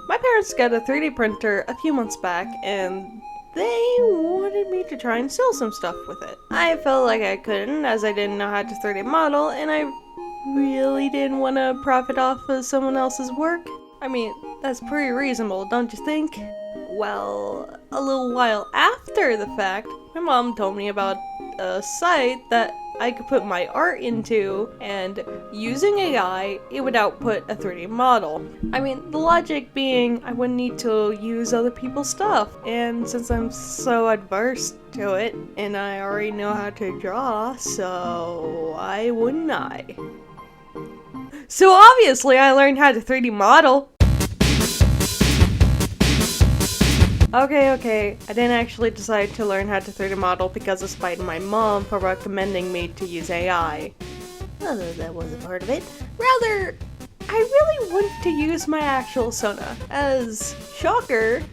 My parents got a 3D printer a few months back, and they wanted me to try and sell some stuff with it. I felt like I couldn't, as I didn't know how to 3D model, and I really didn't want to profit off of someone else's work. I mean, that's pretty reasonable, don't you think? Well, a little while after the fact, my mom told me about a site that I could put my art into, and using AI, it would output a 3D model. I mean, the logic being I wouldn't need to use other people's stuff, and since I'm so adverse to it, and I already know how to draw, so why wouldn't I? So obviously I learned how to 3D model. Okay, I didn't actually decide to learn how to 3D model because of spite my mom for recommending me to use AI. Although that wasn't part of it. Rather, I really want to use my actual Sona, as, shocker,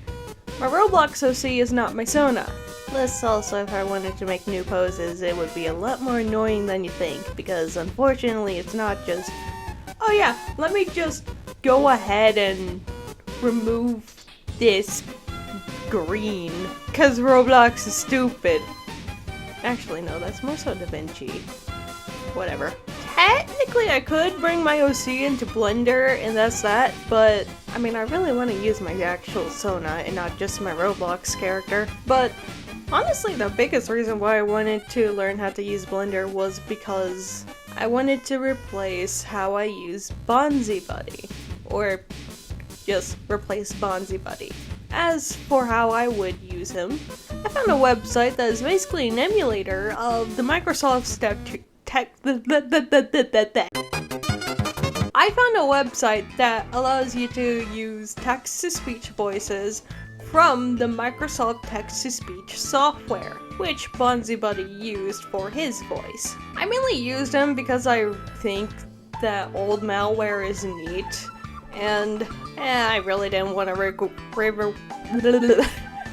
my Roblox OC is not my Sona. Plus, also, if I wanted to make new poses, it would be a lot more annoying than you think, because unfortunately it's not just, oh yeah, let me just go ahead and remove this green, cause Roblox is stupid. Actually, no, that's more so Da Vinci. Whatever. Technically, I could bring my OC into Blender, and that's that, but I mean, I really want to use my actual Sona and not just my Roblox character. But honestly, the biggest reason why I wanted to learn how to use Blender was because I wanted to replace how I use Bonzi Buddy, or just replace Bonzi Buddy. As for how I would use him, I found a website that is basically an emulator of the Microsoft I found a website that allows you to use text-to-speech voices from the Microsoft text-to-speech software, which Bonzi Buddy used for his voice. I mainly used him because I think that old malware is neat, and I really didn't want to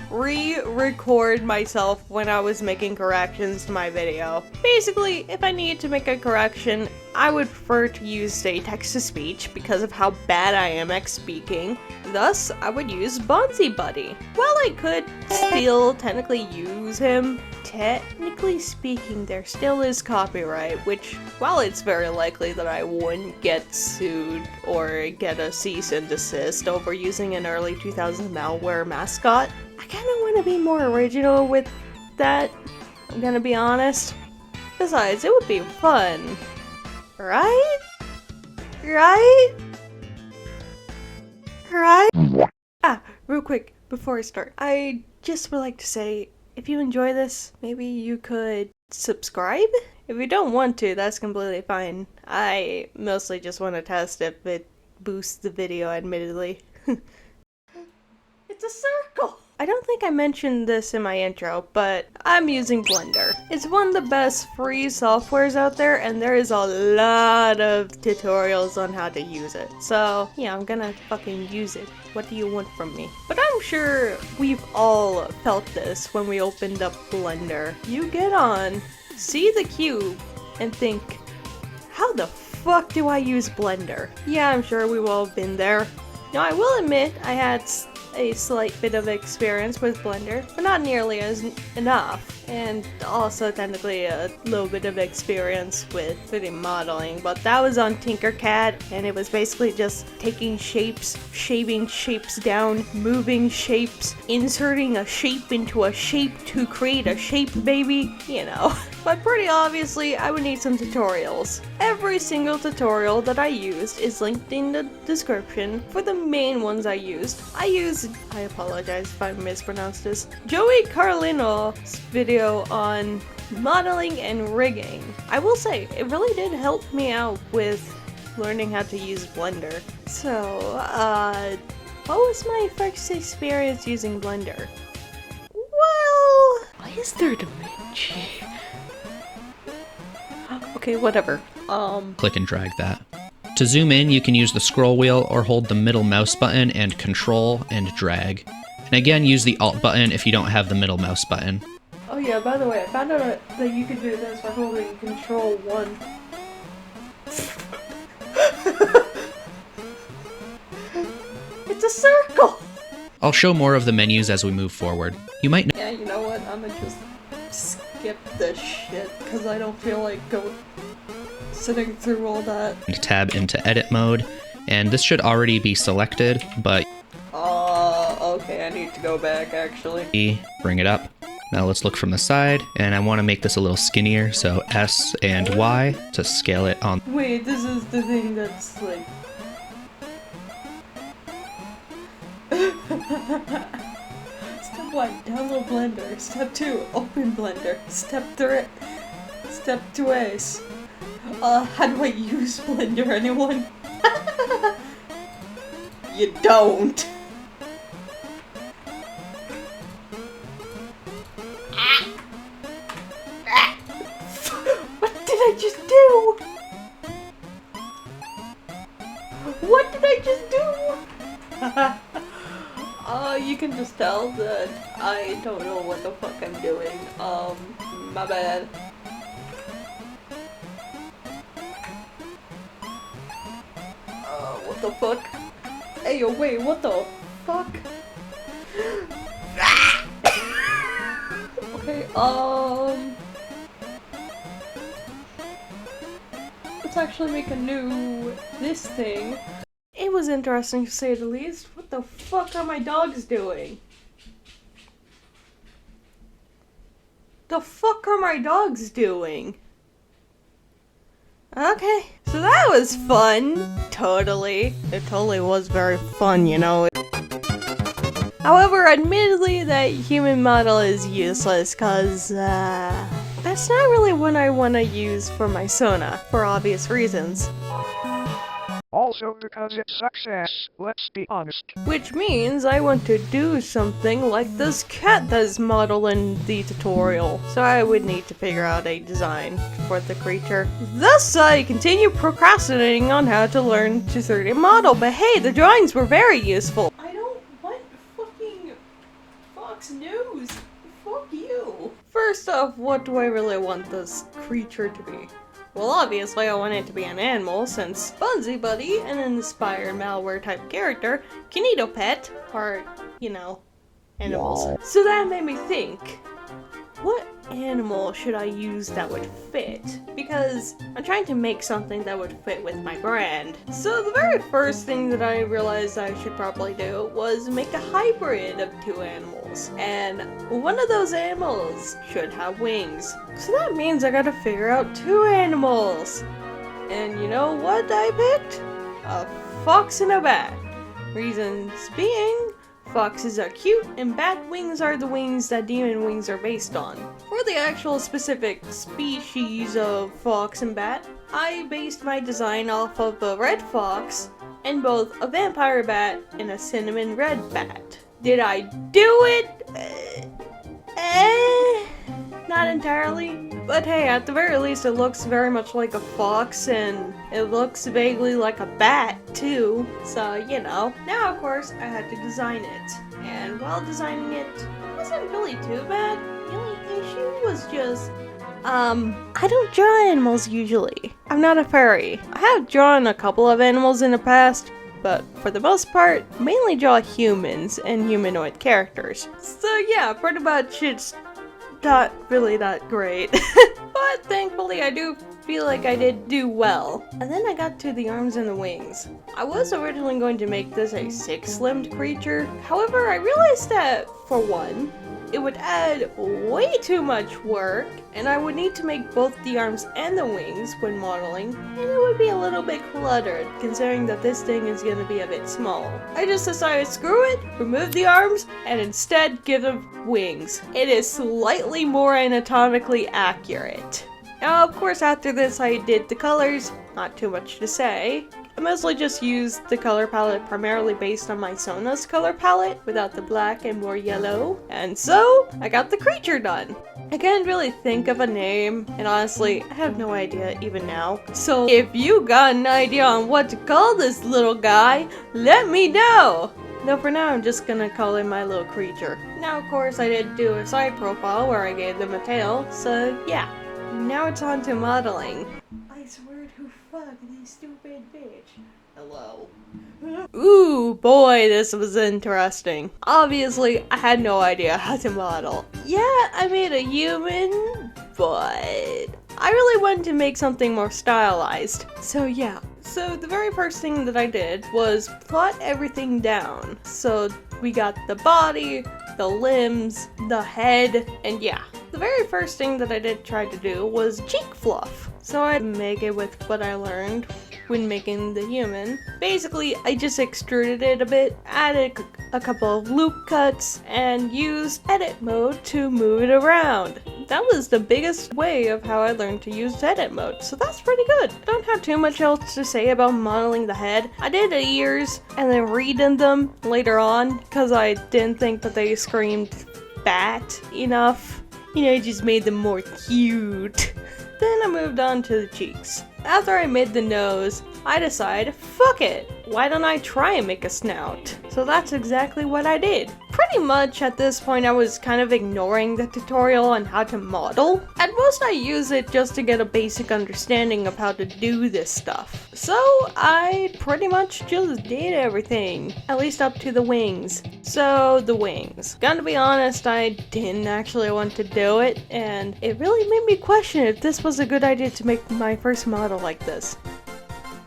re-record myself when I was making corrections to my video. Basically, if I needed to make a correction, I would prefer to use, say, text-to-speech because of how bad I am at speaking. Thus, I would use Bonzi Buddy. While I could still technically use him, technically speaking, there still is copyright, which, while it's very likely that I wouldn't get sued or get a cease and desist over using an early 2000s malware mascot, I kinda want to be more original with that, I'm gonna be honest. Besides, it would be fun. Right? Right? Right? Ah, real quick, before I start, I just would like to say, if you enjoy this, maybe you could subscribe? If you don't want to, that's completely fine. I mostly just want to test if it boosts the video, admittedly. It's a circle! I don't think I mentioned this in my intro, but I'm using Blender. It's one of the best free softwares out there, and there is a lot of tutorials on how to use it. So, yeah, I'm gonna fucking use it. What do you want from me? But I'm sure we've all felt this when we opened up Blender. You get on, see the cube, and think, how the fuck do I use Blender? Yeah, I'm sure we've all been there. Now, I will admit I had a slight bit of experience with Blender, but not nearly as enough, and also technically a little bit of experience with 3D modeling, but that was on Tinkercad, and it was basically just taking shapes, shaving shapes down, moving shapes, inserting a shape into a shape to create a shape, baby, you know. But pretty obviously, I would need some tutorials. Every single tutorial that I used is linked in the description for the main ones I used. I apologize if I mispronounced this, Joey Carlino's video on modeling and rigging. I will say, it really did help me out with learning how to use Blender. So, what was my first experience using Blender? Well, why is there Da Vinci? Okay, whatever. Click and drag that. To zoom in, you can use the scroll wheel or hold the middle mouse button and control and drag. And again, use the alt button if you don't have the middle mouse button. Oh yeah, by the way, I found out that you can do this by holding control 1. It's it's a circle! I'll show more of the menus as we move forward. You might Yeah, you know what? I'm gonna just skip this shit, because I don't feel like sitting through all that. tab into edit mode, and this should already be selected, but okay, I need to go back actually. Bring it up. Now let's look from the side, and I want to make this a little skinnier, so S and Y to scale it on. Wait, this is the thing that's like... Step 1, download Blender. Step 2, open Blender. Step 3, Step 2S. How do I use Blender, anyone? You don't. What did I just do? What did I just do? You can just tell that I don't know what the fuck I'm doing. My bad. What the fuck? Hey, yo, wait, what the fuck? Okay, let's actually make a new this thing. It was interesting to say the least. What the fuck are my dogs doing? The fuck are my dogs doing? Okay, so that was fun. Totally. It totally was very fun, you know. However, admittedly, that human model is useless, cause, that's not really what I want to use for my Sona, for obvious reasons. Also because it's success, let's be honest. Which means I want to do something like this cat that's modeled in the tutorial. So I would need to figure out a design for the creature. Thus, I continue procrastinating on how to learn to 3D model, but hey, the drawings were very useful. I don't want fucking Fox News. Fuck you. First off, what do I really want this creature to be? Well, obviously I want it to be an animal, since Bunsy Buddy, an inspired malware type character, can eat a pet, or, you know, animals. Wow. So that made me think, what animal should I use that would fit? Because I'm trying to make something that would fit with my brand. So the very first thing that I realized I should probably do was make a hybrid of 2 animals. And one of those animals should have wings. So that means I gotta figure out 2 animals. And you know what I picked? A fox and a bat. Reasons being, foxes are cute, and bat wings are the wings that demon wings are based on. For the actual specific species of fox and bat, I based my design off of a red fox, and both a vampire bat and a cinnamon red bat. Did I do it? Not entirely. But hey, at the very least it looks very much like a fox, and it looks vaguely like a bat too. So, you know. Now of course I had to design it. And while designing it, it wasn't really too bad. The only issue was just, I don't draw animals usually. I'm not a furry. I have drawn a couple of animals in the past, but for the most part, mainly draw humans and humanoid characters. So yeah, pretty much it's not really that great. But thankfully I do feel like I did do well. And then I got to the arms and the wings. I was originally going to make this a 6-limbed creature. However, I realized that, for one, it would add way too much work, and I would need to make both the arms and the wings when modeling, and it would be a little bit cluttered, considering that this thing is going to be a bit small. I just decided screw it, remove the arms, and instead give them wings. It is slightly more anatomically accurate. Now, of course, after this I did the colors, not too much to say. I mostly just used the color palette primarily based on my Sona's color palette, without the black and more yellow. And so, I got the creature done. I can't really think of a name, and honestly, I have no idea even now. So, if you got an idea on what to call this little guy, let me know! Though for now, I'm just gonna call him my little creature. Now, of course, I did do a side profile where I gave them a tail, so yeah. Now it's on to modeling. I swear to fuck this stupid bitch. Hello. Ooh, boy, this was interesting. Obviously, I had no idea how to model. Yeah, I made a human, but I really wanted to make something more stylized. So yeah. So the very first thing that I did was plot everything down. So we got the body, the limbs, the head, and yeah. The very first thing that I did try to do was cheek fluff. So I make it with what I learned when making the human. Basically, I just extruded it a bit, added a couple of loop cuts, and used edit mode to move it around. That was the biggest way of how I learned to use edit mode, so that's pretty good. I don't have too much else to say about modeling the head. I did the ears and then redid them later on because I didn't think that they screamed fat enough. You know, it just made them more cute. Then I moved on to the cheeks. After I made the nose, I decided, fuck it, why don't I try and make a snout? So that's exactly what I did. Pretty much at this point I was kind of ignoring the tutorial on how to model. At most I use it just to get a basic understanding of how to do this stuff. So I pretty much just did everything, at least up to the wings. So the wings. Gonna be honest, I didn't actually want to do it, and it really made me question if this was a good idea to make my first model like this.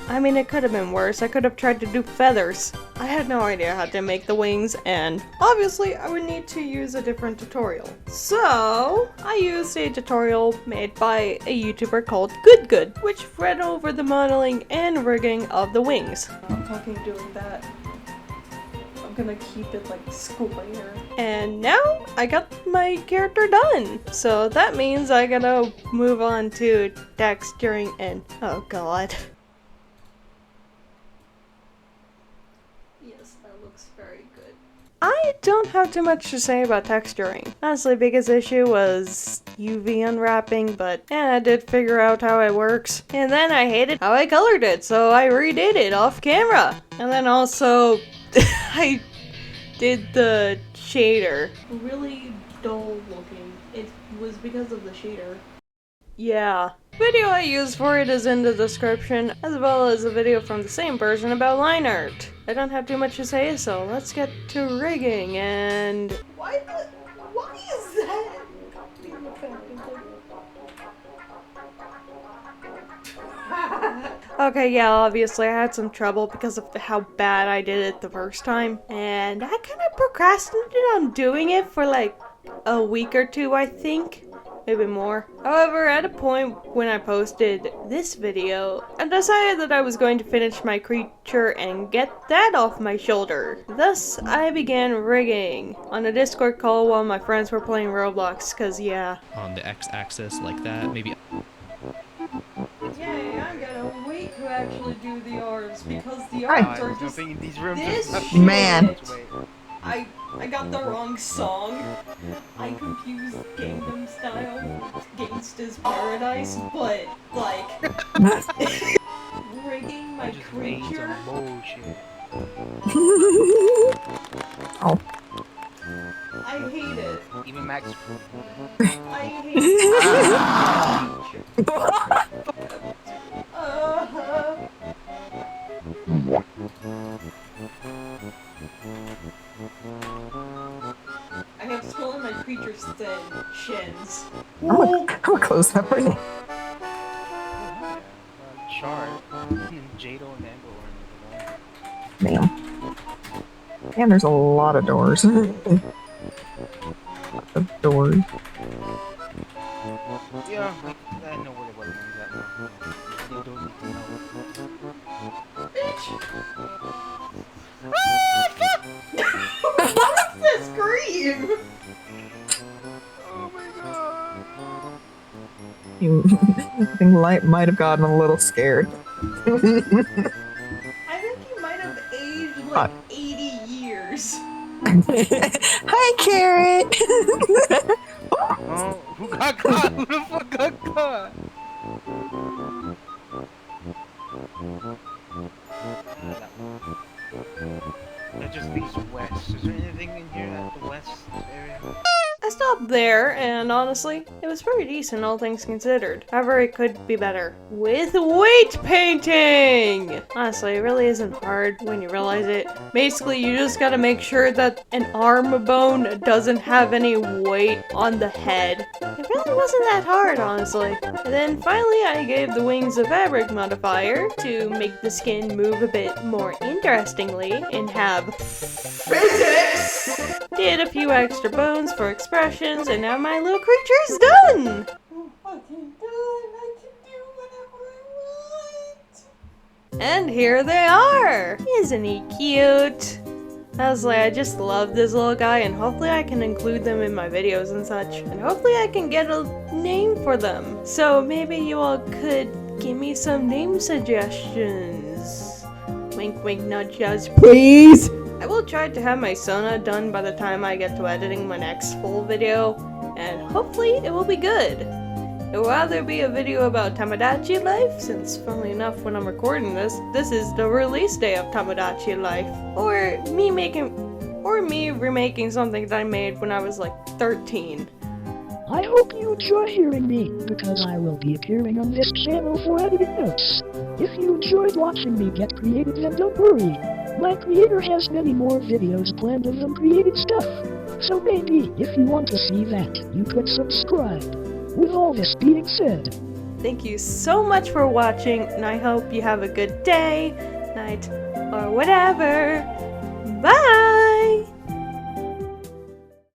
I mean, it could have been worse. I could have tried to do feathers. I had no idea how to make the wings, and obviously I would need to use a different tutorial. So I used a tutorial made by a YouTuber called Good, which read over the modeling and rigging of the wings. I'm fucking doing that. I'm gonna keep it like square. And now I got my character done. So that means I gotta move on to texturing and oh god. Yes, that looks very good. I don't have too much to say about texturing. Honestly, biggest issue was UV unwrapping, but I did figure out how it works. And then I hated how I colored it, so I redid it off camera. And then also, I did the shader. Really dull looking. It was because of the shader. Yeah. Video I used for it is in the description, as well as a video from the same person about line art. I don't have too much to say, so let's get to rigging and... Why is that? Okay, yeah, obviously I had some trouble because of how bad I did it the first time, and I kind of procrastinated on doing it for like a week or two, I think. Maybe more. However, at a point when I posted this video, I decided that I was going to finish my creature and get that off my shoulder. Thus, I began rigging on a Discord call while my friends were playing Roblox, cause yeah. On the x-axis like that, maybe. Yay, I'm gonna wait to actually do the arms because the arms are just these rooms this shit. Man. I got the wrong song. I confused Gangnam Style, Gangsta's Paradise, but like rigging my creature. Oh. I hate it. Even Max. I hate it. I have stolen my creature's thin shins. I'm gonna close that for now. Char. Jado and Mango are Damn. And there's a lot of doors. Lots of doors. Yeah, I know where the weapon is at now. They don't need to know. What's this scream? Oh my god. I think Light might have gotten a little scared. I think you might have aged like 80 years. Hi, Carrot! Oh, who got caught? Who the fuck got caught? That just leaves west. Is there anything in here at the west area? stopped there, and honestly, it was pretty decent, all things considered. However, it could be better. With weight painting! Honestly, it really isn't hard when you realize it. Basically, you just gotta make sure that an arm bone doesn't have any weight on the head. It really wasn't that hard, honestly. And then finally, I gave the wings a fabric modifier to make the skin move a bit more interestingly and have physics! Did a few extra bones for expressions, and now my little creature's done! And here they are! Isn't he cute? Honestly, I just love this little guy, and hopefully I can include them in my videos and such. And hopefully I can get a name for them. So maybe you all could give me some name suggestions. Wink wink nudge nudge, please! I will try to have my Sona done by the time I get to editing my next full video, and hopefully it will be good. It will either be a video about Tamagotchi life, since funnily enough when I'm recording this is the release day of Tamagotchi life, or me remaking something that I made when I was like 13. I hope you enjoy hearing me, because I will be appearing on this channel for editing notes. If you enjoyed watching me get creative, then don't worry. My creator has many more videos planned of them created stuff. So maybe, if you want to see that, you could subscribe. With all this being said, thank you so much for watching, and I hope you have a good day, night, or whatever. Bye!